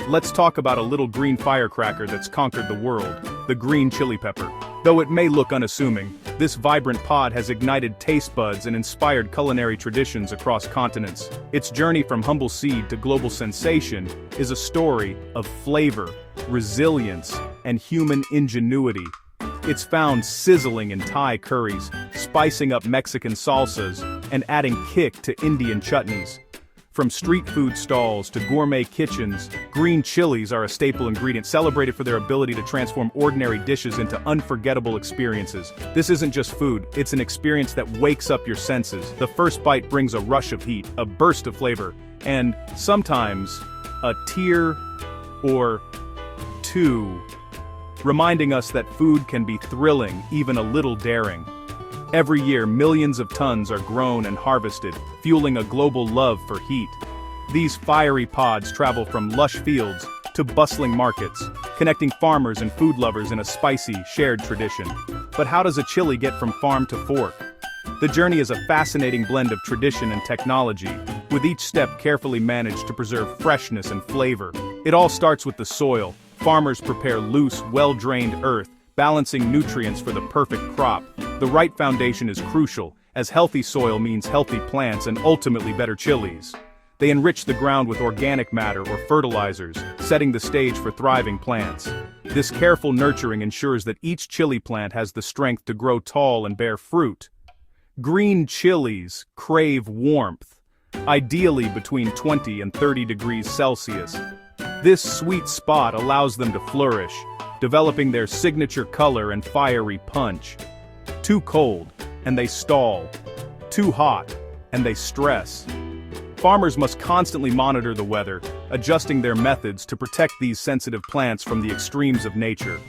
Let's talk about a little green firecracker that's conquered the world, the green chili pepper. Though it may look unassuming, this vibrant pod has ignited taste buds and inspired culinary traditions across continents. Its journey from humble seed to global sensation is a story of flavor, resilience, and human ingenuity. It's found sizzling in Thai curries, spicing up Mexican salsas, and adding kick to Indian chutneys. From street food stalls to gourmet kitchens, green chilies are a staple ingredient celebrated for their ability to transform ordinary dishes into unforgettable experiences. This isn't just food, it's an experience that wakes up your senses. The first bite brings a rush of heat, a burst of flavor, and sometimes a tear or two, reminding us that food can be thrilling, even a little daring. Every year, millions of tons are grown and harvested, fueling a global love for heat. These fiery pods travel from lush fields to bustling markets, connecting farmers and food lovers in a spicy, shared tradition. But how does a chili get from farm to fork? The journey is a fascinating blend of tradition and technology, with each step carefully managed to preserve freshness and flavor. It all starts with the soil. Farmers prepare loose, well-drained earth, balancing nutrients for the perfect crop. The right foundation is crucial, as healthy soil means healthy plants and ultimately better chilies. They enrich the ground with organic matter or fertilizers, setting the stage for thriving plants. This careful nurturing ensures that each chili plant has the strength to grow tall and bear fruit. Green chilies crave warmth, ideally between 20 and 30 degrees Celsius. This sweet spot allows them to flourish, developing their signature color and fiery punch. Too cold, and they stall. Too hot, and they stress. Farmers must constantly monitor the weather, adjusting their methods to protect these sensitive plants from the extremes of nature.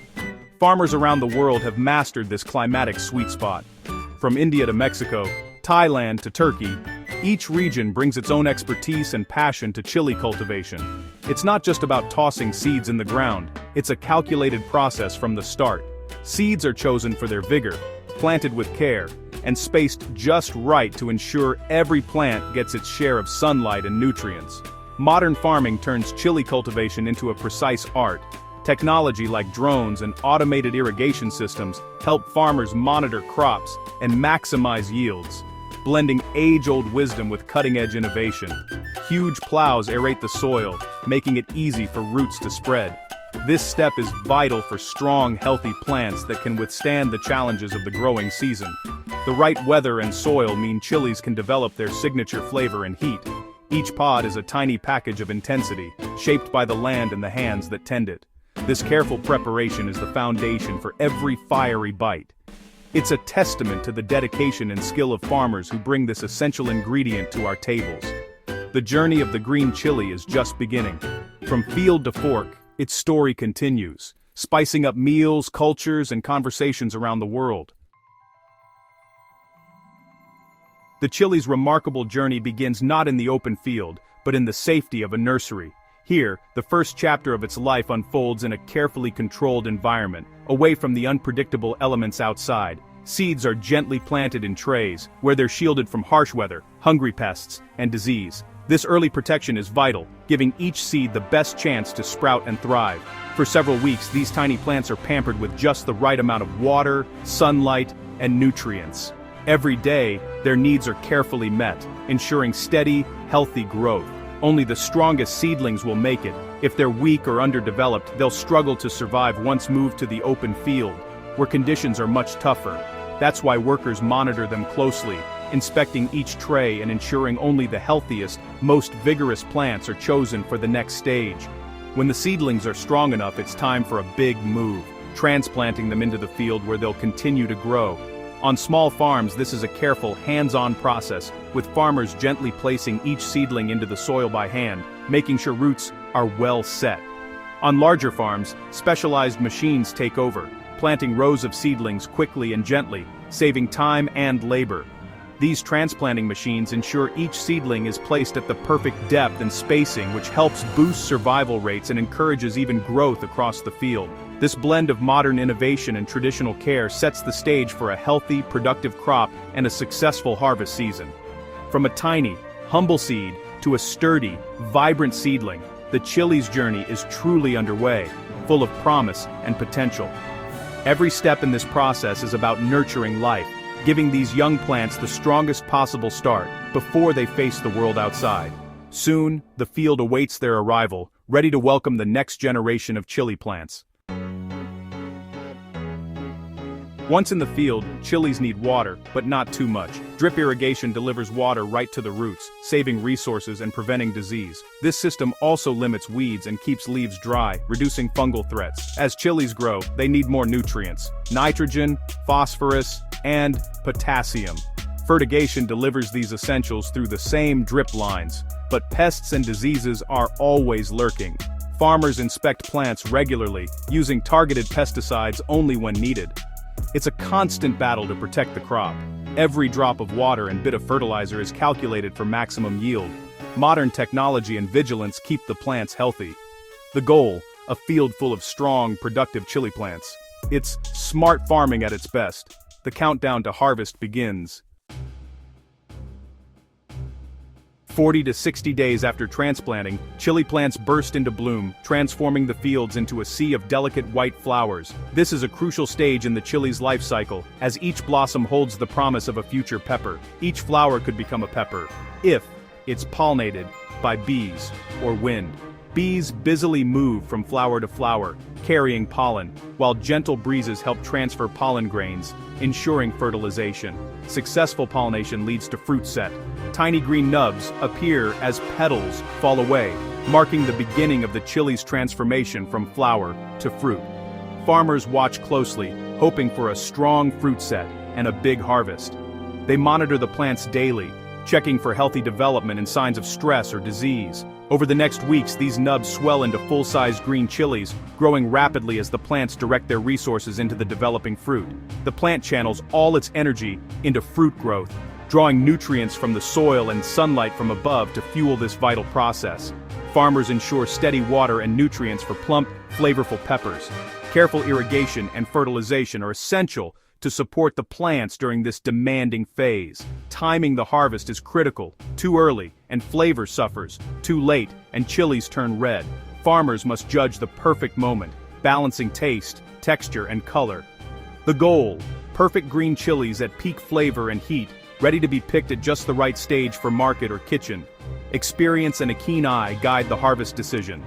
Farmers around the world have mastered this climatic sweet spot. From India to Mexico, Thailand to Turkey, each region brings its own expertise and passion to chili cultivation. It's not just about tossing seeds in the ground, it's a calculated process from the start. Seeds are chosen for their vigor, planted with care, and spaced just right to ensure every plant gets its share of sunlight and nutrients. Modern farming turns chili cultivation into a precise art. Technology like drones and automated irrigation systems help farmers monitor crops and maximize yields, blending age-old wisdom with cutting-edge innovation. Huge plows aerate the soil, making it easy for roots to spread. This step is vital for strong, healthy plants that can withstand the challenges of the growing season. The right weather and soil mean chilies can develop their signature flavor and heat. Each pod is a tiny package of intensity, shaped by the land and the hands that tend it. This careful preparation is the foundation for every fiery bite. It's a testament to the dedication and skill of farmers who bring this essential ingredient to our tables. The journey of the green chili is just beginning. From field to fork, its story continues, spicing up meals, cultures, and conversations around the world. The chili's remarkable journey begins not in the open field, but in the safety of a nursery. Here, the first chapter of its life unfolds in a carefully controlled environment, away from the unpredictable elements outside. Seeds are gently planted in trays, where they're shielded from harsh weather, hungry pests, and disease. This early protection is vital, giving each seed the best chance to sprout and thrive. For several weeks, these tiny plants are pampered with just the right amount of water, sunlight, and nutrients. Every day, their needs are carefully met, ensuring steady, healthy growth. Only the strongest seedlings will make it. If they're weak or underdeveloped, they'll struggle to survive once moved to the open field, where conditions are much tougher. That's why workers monitor them closely, inspecting each tray and ensuring only the healthiest, most vigorous plants are chosen for the next stage. When the seedlings are strong enough, it's time for a big move, transplanting them into the field where they'll continue to grow. On small farms, this is a careful, hands-on process, with farmers gently placing each seedling into the soil by hand, making sure roots are well set. On larger farms, specialized machines take over, planting rows of seedlings quickly and gently, saving time and labor. These transplanting machines ensure each seedling is placed at the perfect depth and spacing, which helps boost survival rates and encourages even growth across the field. This blend of modern innovation and traditional care sets the stage for a healthy, productive crop and a successful harvest season. From a tiny, humble seed to a sturdy, vibrant seedling, the chili's journey is truly underway, full of promise and potential. Every step in this process is about nurturing life, giving these young plants the strongest possible start before they face the world outside. Soon, the field awaits their arrival, ready to welcome the next generation of chili plants. Once in the field, chilies need water, but not too much. Drip irrigation delivers water right to the roots, saving resources and preventing disease. This system also limits weeds and keeps leaves dry, reducing fungal threats. As chilies grow, they need more nutrients: nitrogen, phosphorus, and potassium. Fertigation delivers these essentials through the same drip lines, but pests and diseases are always lurking. Farmers inspect plants regularly, using targeted pesticides only when needed. It's a constant battle to protect the crop. Every drop of water and bit of fertilizer is calculated for maximum yield. Modern technology and vigilance keep the plants healthy. The goal: a field full of strong, productive chili plants. It's smart farming at its best. The countdown to harvest begins. 40 to 60 days after transplanting, chili plants burst into bloom, transforming the fields into a sea of delicate white flowers. This is a crucial stage in the chili's life cycle, as each blossom holds the promise of a future pepper. Each flower could become a pepper, if it's pollinated by bees or wind. Bees busily move from flower to flower, carrying pollen, while gentle breezes help transfer pollen grains, ensuring fertilization. Successful pollination leads to fruit set. Tiny green nubs appear as petals fall away, marking the beginning of the chili's transformation from flower to fruit. Farmers watch closely, hoping for a strong fruit set and a big harvest. They monitor the plants daily, checking for healthy development and signs of stress or disease. Over the next weeks, these nubs swell into full-size green chilies, growing rapidly as the plants direct their resources into the developing fruit. The plant channels all its energy into fruit growth, drawing nutrients from the soil and sunlight from above to fuel this vital process. Farmers ensure steady water and nutrients for plump, flavorful peppers. Careful irrigation and fertilization are essential to support the plants during this demanding phase. Timing the harvest is critical. Too early, and flavor suffers. Too late, and chilies turn red. Farmers must judge the perfect moment, balancing taste, texture, and color. The goal: perfect green chilies at peak flavor and heat, ready to be picked at just the right stage for market or kitchen. Experience and a keen eye guide the harvest decision.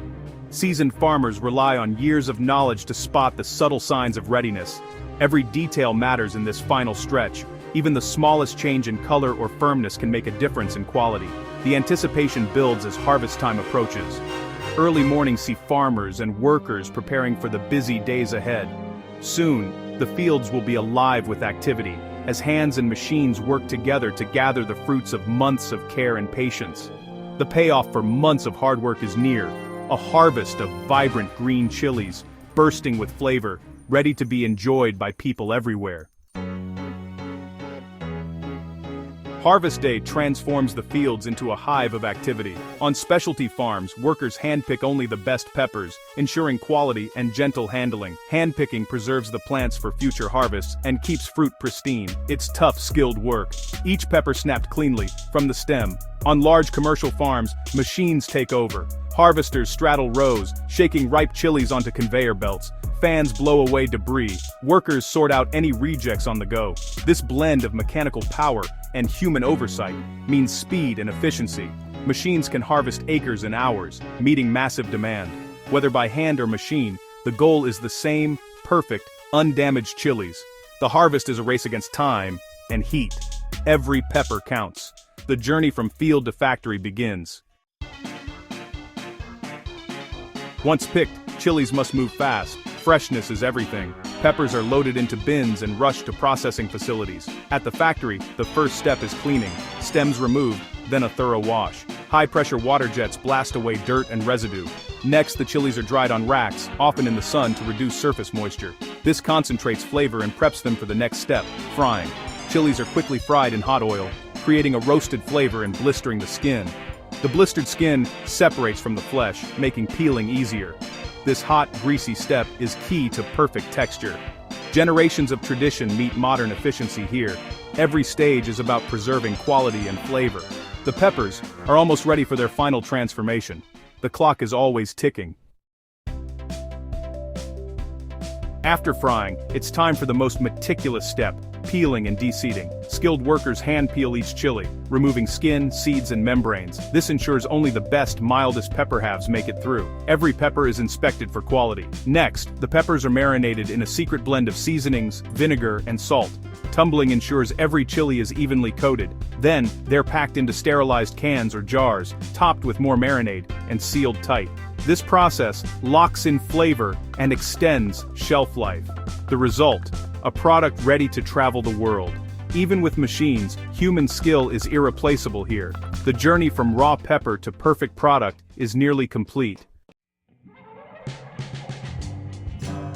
Seasoned farmers rely on years of knowledge to spot the subtle signs of readiness. Every detail matters in this final stretch. Even the smallest change in color or firmness can make a difference in quality. The anticipation builds as harvest time approaches. Early mornings see farmers and workers preparing for the busy days ahead. Soon, the fields will be alive with activity, as hands and machines work together to gather the fruits of months of care and patience. The payoff for months of hard work is near, a harvest of vibrant green chilies, bursting with flavor, ready to be enjoyed by people everywhere. Harvest Day transforms the fields into a hive of activity. On specialty farms, workers handpick only the best peppers, ensuring quality and gentle handling. Handpicking preserves the plants for future harvests and keeps fruit pristine. It's tough, skilled work. Each pepper snapped cleanly, from the stem. On large commercial farms, machines take over. Harvesters straddle rows, shaking ripe chilies onto conveyor belts. Fans blow away debris. Workers sort out any rejects on the go. This blend of mechanical power and human oversight means speed and efficiency. Machines can harvest acres in hours, meeting massive demand. Whether by hand or machine, the goal is the same: perfect, undamaged chilies. The harvest is a race against time and heat. Every pepper counts. The journey from field to factory begins. Once picked, chilies must move fast. Freshness is everything. Peppers are loaded into bins and rushed to processing facilities. At the factory, the first step is cleaning. Stems removed, then a thorough wash. High-pressure water jets blast away dirt and residue. Next, the chilies are dried on racks, often in the sun to reduce surface moisture. This concentrates flavor and preps them for the next step, frying. Chilies are quickly fried in hot oil, creating a roasted flavor and blistering the skin. The blistered skin separates from the flesh, making peeling easier. This hot, greasy step is key to perfect texture. Generations of tradition meet modern efficiency here. Every stage is about preserving quality and flavor. The peppers are almost ready for their final transformation. The clock is always ticking. After frying, it's time for the most meticulous step, peeling and deseeding. Skilled workers hand peel each chili, removing skin, seeds and membranes. This ensures only the best, mildest pepper halves make it through. Every pepper is inspected for quality. Next, the peppers are marinated in a secret blend of seasonings, vinegar, and salt. Tumbling ensures every chili is evenly coated. Then, they're packed into sterilized cans or jars, topped with more marinade, and sealed tight. This process locks in flavor and extends shelf life. The result: a product ready to travel the world. Even with machines, human skill is irreplaceable here. The journey from raw pepper to perfect product is nearly complete.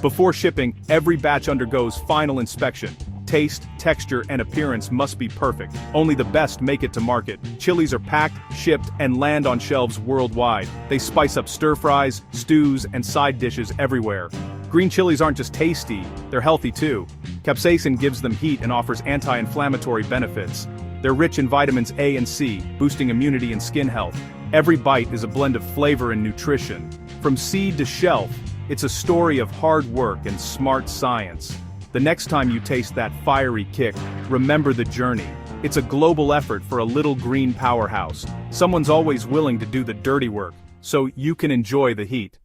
Before shipping, every batch undergoes final inspection. Taste, texture, and appearance must be perfect. Only the best make it to market. Chilies are packed, shipped, and land on shelves worldwide. They spice up stir-fries, stews, and side dishes everywhere. Green chilies aren't just tasty, they're healthy too. Capsaicin gives them heat and offers anti-inflammatory benefits. They're rich in vitamins A and C, boosting immunity and skin health. Every bite is a blend of flavor and nutrition. From seed to shelf, it's a story of hard work and smart science. The next time you taste that fiery kick, remember the journey. It's a global effort for a little green powerhouse. Someone's always willing to do the dirty work, so you can enjoy the heat.